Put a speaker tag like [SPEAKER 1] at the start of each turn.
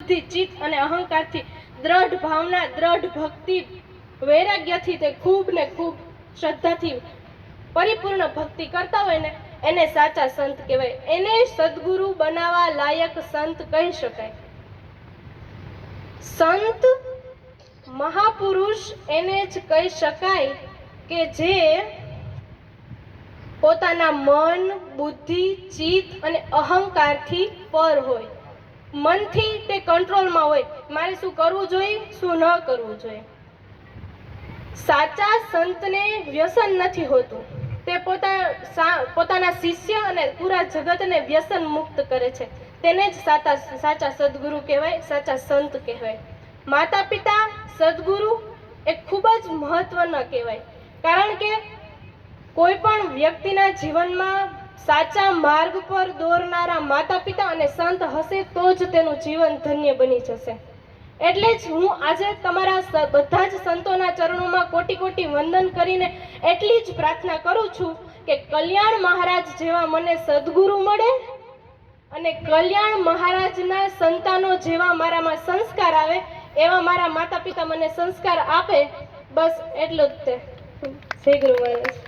[SPEAKER 1] બુદ્ધિ, ચિત્ત અને અહંકારથી દ્રઢ ભાવના, દ્રઢ ભક્તિ, વૈરાગ્યથી તે ખૂબ ને ખૂબ શ્રદ્ધાથી પરિપૂર્ણ ભક્તિ કરતા હોય ને એને સાચા સંત કહેવાય. એને સદગુરુ બનાવવા લાયક સંત કહી શકાય. સંત મહાપુરુષ એને જ કહી શકાય કે જે પોતાના મન, બુદ્ધિ, ચિત્ત અને અહંકારથી પર હોય. મનથી તે કંટ્રોલમાં હોય, મારે શું કરવું જોઈએ, શું ન કરવું જોઈએ. સાચા સંતને વ્યસન નથી હોતું. તે પોતાના શિષ્ય અને પૂરા જગતને વ્યસન મુક્ત કરે છે. તેને જ સાચા સદગુરુ કહેવાય, સાચા સંત કહેવાય. માતા પિતા, સદગુરુ એ ખૂબ જ મહત્વના કહેવાય. કારણ કે કોઈ પણ વ્યક્તિના જીવનમાં સાચા માર્ગ પર દોરનારા માતા પિતા અને સંત હશે તો જ તેનું જીવન ધન્ય બની જશે. એટલે જ હું આજે તમારા બધા જ સંતોના ચરણોમાં કોટી કોટી વંદન કરીને એટલી જ પ્રાર્થના કરું છું કે કલ્યાણ મહારાજ જેવા મને સદગુરુ મળે અને કલ્યાણ મહારાજના સંતાનો જેવા મારામાં સંસ્કાર આવે, એવા મારા માતા પિતા મને સંસ્કાર આપે. બસ એટલું જ તે. જય ગુરુ મહારાજ.